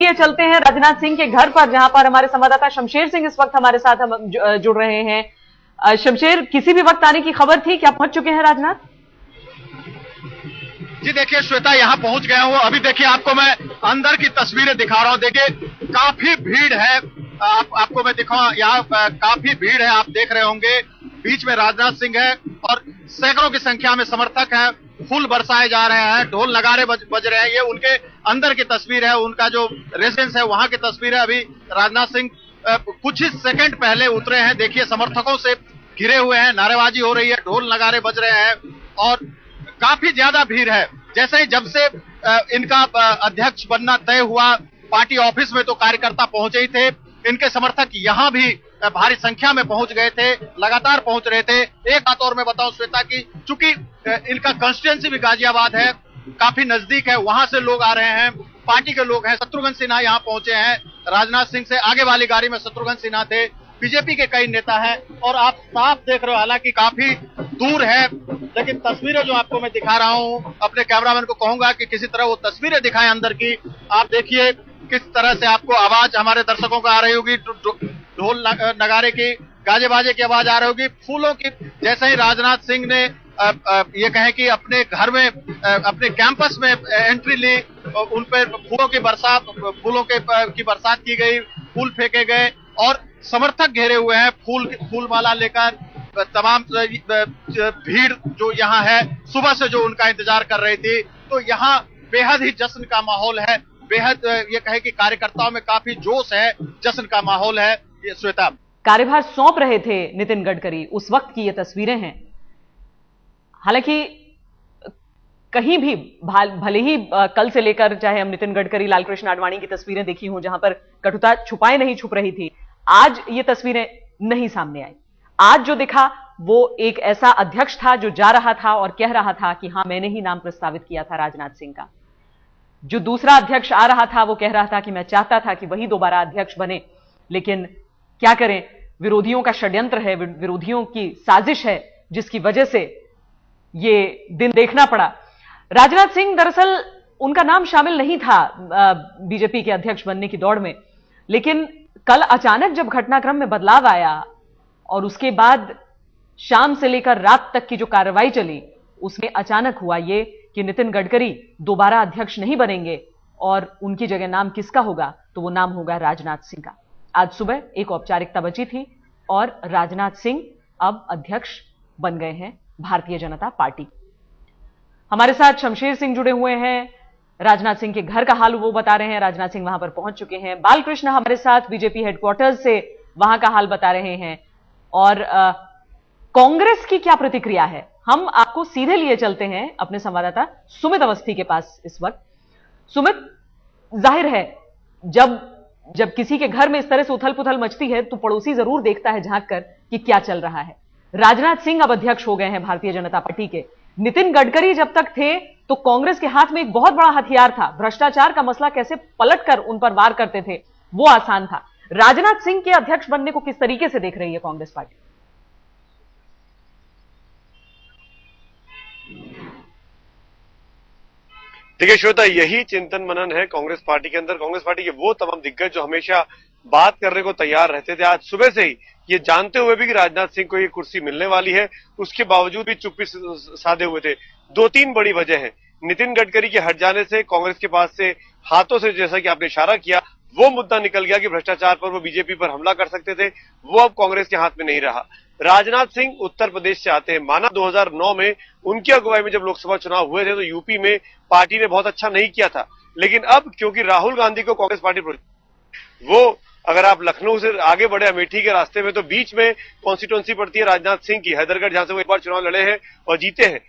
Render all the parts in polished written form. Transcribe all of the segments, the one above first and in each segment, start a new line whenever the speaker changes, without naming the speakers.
ये चलते हैं राजनाथ सिंह के घर पर, जहां पर हमारे संवाददाता शमशेर सिंह इस वक्त हमारे साथ हम जुड़ रहे हैं। शमशेर, किसी भी वक्त आने की खबर थी, क्या पहुंच चुके हैं राजनाथ?
जी देखिए श्वेता, यहाँ पहुंच गया हूँ। अभी देखिए आपको मैं अंदर की तस्वीरें दिखा रहा हूँ। देखिए काफी भीड़ है, आपको मैं दिखाऊं, यहाँ काफी भीड़ है, आप देख रहे होंगे। बीच में राजनाथ सिंह है और सैकड़ों की संख्या में समर्थक हैं। फूल बरसाए जा रहे हैं, ढोल नगाड़े बज रहे हैं। ये उनके अंदर की तस्वीर है, उनका जो रेजिडेंस है वहां की तस्वीर है। अभी राजनाथ सिंह कुछ ही सेकंड पहले उतरे हैं। देखिए समर्थकों से घिरे हुए हैं, नारेबाजी हो रही है, ढोल नगाड़े बज रहे हैं और काफी ज्यादा भीड़ है। जैसे ही जब से इनका अध्यक्ष बनना तय हुआ, पार्टी ऑफिस में तो कार्यकर्ता पहुंचे ही थे, इनके समर्थक यहाँ भी भारी संख्या में पहुंच गए थे, लगातार पहुंच रहे थे। एक बात और मैं बताऊं श्वेता की, चूंकि इनका कंस्टिट्यूएंसी भी गाजियाबाद है, काफी नजदीक है, वहां से लोग आ रहे हैं, पार्टी के लोग हैं। शत्रुघ्न सिन्हा यहाँ पहुंचे हैं, राजनाथ सिंह से आगे वाली गाड़ी में शत्रुघ्न सिन्हा थे, बीजेपी के कई नेता हैं और आप साफ देख रहे हो, हालांकि काफी दूर है, लेकिन तस्वीरें जो आपको मैं दिखा रहा हूं, अपने कैमरामैन को कहूंगा कि किसी तरह वो तस्वीरें दिखाएं अंदर की। आप देखिए किस तरह से आपको आवाज हमारे दर्शकों को आ रही होगी, ढोल नगाड़े की, गाजे बाजे की आवाज आ रही होगी, फूलों की। जैसे ही राजनाथ सिंह ने ये कहें कि अपने घर में, अपने कैंपस में एंट्री ली, उन पर फूलों की बरसात, की बरसात की गई, फूल फेंके गए और समर्थक घेरे हुए हैं फूल माला लेकर। तमाम भीड़ जो यहाँ है, सुबह से जो उनका इंतजार कर रही थी, तो यहाँ बेहद ही जश्न का माहौल है। बेहद ये कहे कि कार्यकर्ताओं में काफी जोश है, जश्न का माहौल है। ये श्वेता,
कार्यभार सौंप रहे थे नितिन गडकरी, उस वक्त की ये तस्वीरें हैं। हालांकि कहीं भी भले ही कल से लेकर चाहे हम नितिन गडकरी, लालकृष्ण आडवाणी की तस्वीरें देखी हों जहां पर कटुता छुपाए नहीं छुप रही थी, आज ये तस्वीरें नहीं सामने आई। आज जो दिखा वो एक ऐसा अध्यक्ष था जो जा रहा था और कह रहा था कि हां, मैंने ही नाम प्रस्तावित किया था राजनाथ सिंह का। जो दूसरा अध्यक्ष आ रहा था वो कह रहा था कि मैं चाहता था कि वही दोबारा अध्यक्ष बने, लेकिन क्या करें, विरोधियों का षड्यंत्र है, विरोधियों की साजिश है, जिसकी वजह से ये दिन देखना पड़ा। राजनाथ सिंह दरअसल उनका नाम शामिल नहीं था बीजेपी के अध्यक्ष बनने की दौड़ में, लेकिन कल अचानक जब घटनाक्रम में बदलाव आया और उसके बाद शाम से लेकर रात तक की जो कार्रवाई चली, उसमें अचानक हुआ ये कि नितिन गडकरी दोबारा अध्यक्ष नहीं बनेंगे और उनकी जगह नाम किसका होगा, तो वो नाम होगा राजनाथ सिंह का। आज सुबह एक औपचारिकता बची थी और राजनाथ सिंह अब अध्यक्ष बन गए हैं भारतीय जनता पार्टी। हमारे साथ शमशेर सिंह जुड़े हुए हैं, राजनाथ सिंह के घर का हाल वो बता रहे हैं। राजनाथ सिंह वहां पर पहुंच चुके हैं। बालकृष्ण हमारे साथ बीजेपी हेडक्वार्टर्स से वहां का हाल बता रहे हैं। और कांग्रेस की क्या प्रतिक्रिया है, हम आपको सीधे लिए चलते हैं अपने संवाददाता सुमित अवस्थी के पास इस वक्त। सुमित, जाहिर है जब किसी के घर में इस तरह से उथल पुथल मचती है तो पड़ोसी जरूर देखता है झांक कर कि क्या चल रहा है। राजनाथ सिंह अब अध्यक्ष हो गए हैं भारतीय जनता पार्टी के। नितिन गडकरी जब तक थे तो कांग्रेस के हाथ में एक बहुत बड़ा हथियार था, भ्रष्टाचार का मसला कैसे पलटकर उन पर वार करते थे वो आसान था। राजनाथ सिंह के अध्यक्ष बनने को किस तरीके से देख रही है कांग्रेस पार्टी?
देखिए श्वेता, यही चिंतन मनन है कांग्रेस पार्टी के अंदर। कांग्रेस पार्टी के वो तमाम दिग्गज जो हमेशा बात करने को तैयार रहते थे, आज सुबह से ही ये जानते हुए भी कि राजनाथ सिंह को ये कुर्सी मिलने वाली है, उसके बावजूद भी चुप्पी साधे हुए थे। दो तीन बड़ी वजह है। नितिन गडकरी के हट जाने से कांग्रेस के पास से हाथों से, जैसा कि आपने इशारा किया, वो मुद्दा निकल गया कि भ्रष्टाचार पर वो बीजेपी पर हमला कर सकते थे, वो अब कांग्रेस के हाथ में नहीं रहा। राजनाथ सिंह उत्तर प्रदेश से आते हैं। माना 2009 में उनकी अगुवाई में जब लोकसभा चुनाव हुए थे तो यूपी में पार्टी ने बहुत अच्छा नहीं किया था, लेकिन अब क्योंकि राहुल गांधी को कांग्रेस पार्टी, वो अगर आप लखनऊ से आगे बढ़े अमेठी के रास्ते में तो बीच में कॉन्स्टिट्यूंसी पड़ती है राजनाथ सिंह की, हैदरगढ़, जहां से वो एक बार चुनाव लड़े हैं और जीते हैं।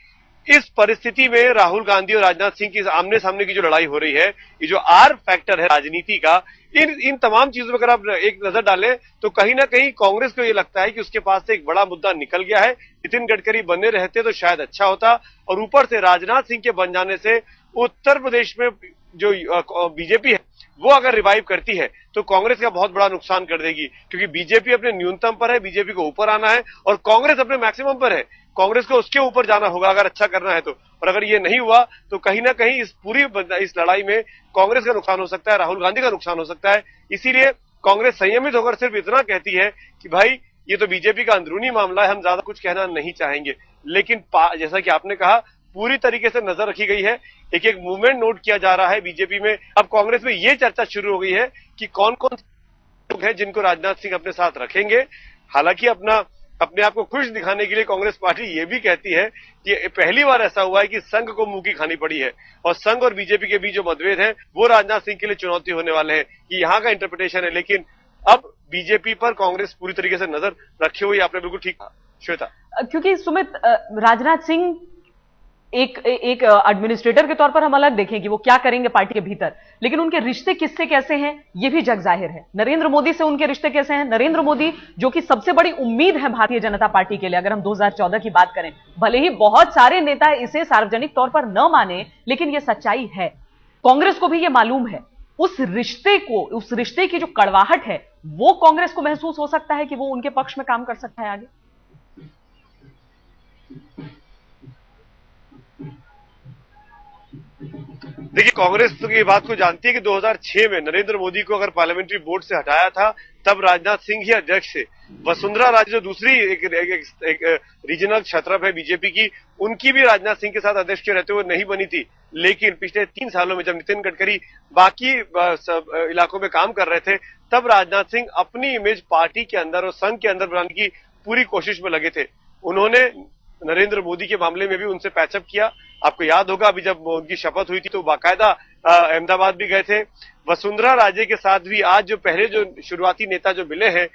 इस परिस्थिति में राहुल गांधी और राजनाथ सिंह की आमने सामने की जो लड़ाई हो रही है, ये जो आर फैक्टर है राजनीति का, इन तमाम चीजों पर अगर आप एक नजर डालें तो कहीं ना कहीं कांग्रेस को ये लगता है कि उसके पास से एक बड़ा मुद्दा निकल गया है। नितिन गडकरी बने रहते तो शायद अच्छा होता, और ऊपर से राजनाथ सिंह के बन जाने से उत्तर प्रदेश में जो बीजेपी है वो अगर रिवाइव करती है तो कांग्रेस का बहुत बड़ा नुकसान कर देगी, क्योंकि बीजेपी अपने न्यूनतम पर है, बीजेपी को ऊपर आना है और कांग्रेस अपने मैक्सिमम पर है। कांग्रेस को उसके ऊपर जाना होगा अगर अच्छा करना है तो, और अगर ये नहीं हुआ तो कहीं ना कहीं इस लड़ाई में कांग्रेस का नुकसान हो सकता है, राहुल गांधी का नुकसान हो सकता है। इसीलिए कांग्रेस संयमित होकर सिर्फ इतना कहती है कि भाई ये तो बीजेपी का अंदरूनी मामला है, हम ज्यादा कुछ कहना नहीं चाहेंगे। लेकिन जैसा कि आपने कहा, पूरी तरीके से नजर रखी गई है, एक एक मूवमेंट नोट किया जा रहा है बीजेपी में। अब कांग्रेस में ये चर्चा शुरू हो गई है कि कौन कौन लोग हैं जिनको राजनाथ सिंह अपने साथ रखेंगे। हालांकि अपने आप को खुश दिखाने के लिए कांग्रेस पार्टी ये भी कहती है कि पहली बार ऐसा हुआ है कि संघ को मुंह की खानी पड़ी है, और संघ और बीजेपी के बीच जो मतभेद है वो राजनाथ सिंह के लिए चुनौती होने वाले हैं। ये यहाँ का इंटरप्रिटेशन है, लेकिन अब बीजेपी पर कांग्रेस पूरी तरीके से नजर रखे हुए, आपने बिल्कुल ठीक कहा श्वेता।
क्योंकि सुमित, राजनाथ सिंह एक एडमिनिस्ट्रेटर के तौर पर हम अलग देखें कि वो क्या करेंगे पार्टी के भीतर, लेकिन उनके रिश्ते किससे कैसे हैं ये भी जग जाहिर है। नरेंद्र मोदी से उनके रिश्ते कैसे हैं? नरेंद्र मोदी जो कि सबसे बड़ी उम्मीद है भारतीय जनता पार्टी के लिए, अगर हम 2014 की बात करें, भले ही बहुत सारे नेता इसे सार्वजनिक तौर पर न माने, लेकिन यह सच्चाई है। कांग्रेस को भी यह मालूम है। उस रिश्ते की जो कड़वाहट है वो कांग्रेस को महसूस हो सकता है कि वो उनके पक्ष में काम कर सकता है आगे।
देखिए, कांग्रेस तो ये बात को जानती है कि 2006 में नरेंद्र मोदी को अगर पार्लियामेंट्री बोर्ड से हटाया था तब राजनाथ सिंह ही अध्यक्ष थे। वसुंधरा राजे जो दूसरी एक रीजनल छत्रप है बीजेपी की, उनकी भी राजनाथ सिंह के साथ अध्यक्ष के रहते हुए नहीं बनी थी। लेकिन पिछले 3 सालों में जब नितिन गडकरी बाकी इलाकों में काम कर रहे थे, तब राजनाथ सिंह अपनी इमेज पार्टी के अंदर और संघ के अंदर बनाने की पूरी कोशिश में लगे थे। उन्होंने नरेंद्र मोदी के मामले में भी उनसे पैचअप किया। आपको याद होगा, अभी जब उनकी शपथ हुई थी तो बाकायदा अहमदाबाद भी गए थे। वसुंधरा राजे के साथ भी आज जो पहले जो शुरुआती नेता जो मिले हैं,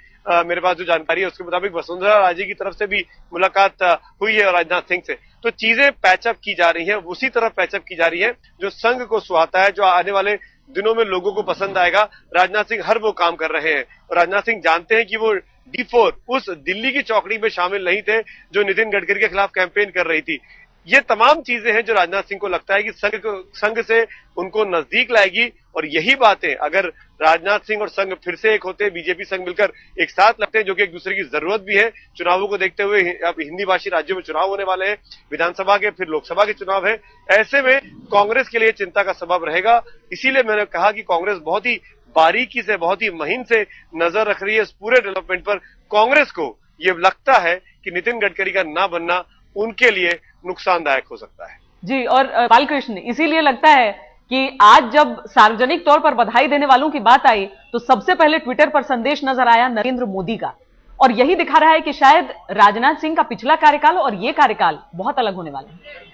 मेरे पास जो जानकारी है उसके मुताबिक वसुंधरा राजे की तरफ से भी मुलाकात हुई है और राजनाथ सिंह से। तो चीजें पैचअप की जा रही हैं, उसी तरफ पैचअप की जा रही है जो संघ को सुहाता है, जो आने वाले दिनों में लोगों को पसंद आएगा। राजनाथ सिंह हर वो काम कर रहे हैं और राजनाथ सिंह जानते हैं कि वो D4 उस दिल्ली की चौकड़ी में शामिल नहीं थे जो नितिन गडकरी के खिलाफ कैंपेन कर रही थी। ये तमाम चीजें हैं जो राजनाथ सिंह को लगता है कि संघ से उनको नजदीक लाएगी। और यही बातें अगर राजनाथ सिंह और संघ फिर से एक होते, बीजेपी संघ मिलकर एक साथ लगते हैं, जो कि एक दूसरे की जरूरत भी है चुनावों को देखते हुए। अब हिंदी भाषी राज्यों में चुनाव होने वाले हैं, विधानसभा के फिर लोकसभा के चुनाव है। ऐसे में कांग्रेस के लिए चिंता का सबब रहेगा। इसीलिए मैंने कहा कि कांग्रेस बहुत ही बारीकी से, बहुत ही महीन से नजर रख रही है इस पूरे डेवलपमेंट पर। कांग्रेस को यह लगता है कि नितिन गडकरी का ना बनना उनके लिए नुकसानदायक हो सकता है।
जी, और बालकृष्ण, इसीलिए लगता है कि आज जब सार्वजनिक तौर पर बधाई देने वालों की बात आई तो सबसे पहले ट्विटर पर संदेश नजर आया नरेंद्र मोदी का, और यही दिखा रहा है कि शायद राजनाथ सिंह का पिछला कार्यकाल और ये कार्यकाल बहुत अलग होने वाले हैं।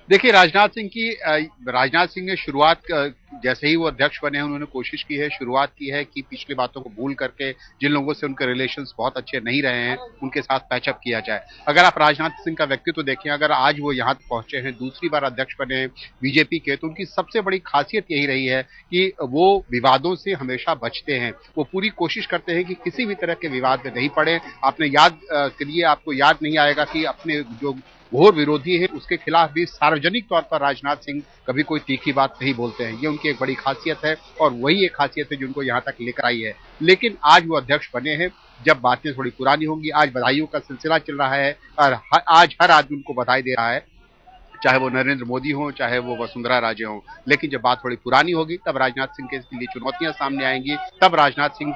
देखिए, राजनाथ सिंह ने शुरुआत, जैसे ही वो अध्यक्ष बने हैं, उन्होंने कोशिश की है, शुरुआत की है कि पिछली बातों को भूल करके जिन लोगों से उनके रिलेशंस बहुत अच्छे नहीं रहे हैं उनके साथ पैचअप किया जाए। अगर आप राजनाथ सिंह का व्यक्तित्व देखें, अगर आज वो यहाँ तक पहुंचे हैं, दूसरी बार अध्यक्ष बने हैं बीजेपी के, तो उनकी सबसे बड़ी खासियत यही रही है कि वो विवादों से हमेशा बचते हैं। वो पूरी कोशिश करते हैं कि किसी भी तरह के विवाद में नहीं पड़े। आपने आपको याद नहीं आएगा कि अपने जो घोर विरोधी है उसके खिलाफ भी सार्वजनिक तौर पर राजनाथ सिंह कभी कोई तीखी बात नहीं बोलते हैं। ये उनकी एक बड़ी खासियत है और वही एक खासियत है जो उनको यहाँ तक लेकर आई है। लेकिन आज वो अध्यक्ष बने हैं, जब बातें थोड़ी पुरानी होंगी। आज बधाइयों का सिलसिला चल रहा है और आज हर आदमी उनको बधाई दे रहा है, चाहे वो नरेंद्र मोदी हो, चाहे वो वसुंधरा राजे हो। लेकिन जब बात थोड़ी पुरानी होगी तब राजनाथ सिंह के लिए चुनौतियां सामने आएंगी। तब राजनाथ सिंह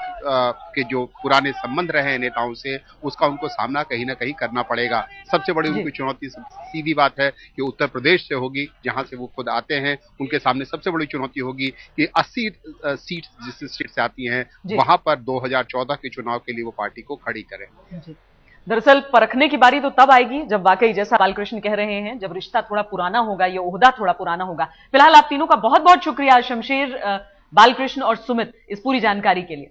के जो पुराने संबंध रहे हैं नेताओं से, उसका उनको सामना कहीं ना कहीं करना पड़ेगा। सबसे बड़ी उनकी चुनौती सीधी बात है कि उत्तर प्रदेश से होगी, जहां से वो खुद आते हैं। उनके सामने सबसे बड़ी चुनौती होगी कि 80 सीट जिस स्टेट से आती हैं, वहां पर 2014 के चुनाव के लिए वो पार्टी को खड़ी करें।
दरअसल परखने की बारी तो तब आएगी जब वाकई, जैसा बालकृष्ण कह रहे हैं, जब रिश्ता थोड़ा पुराना होगा, ये ओहदा थोड़ा पुराना होगा। फिलहाल आप तीनों का बहुत बहुत शुक्रिया, शमशेर, बालकृष्ण और सुमित, इस पूरी जानकारी के लिए।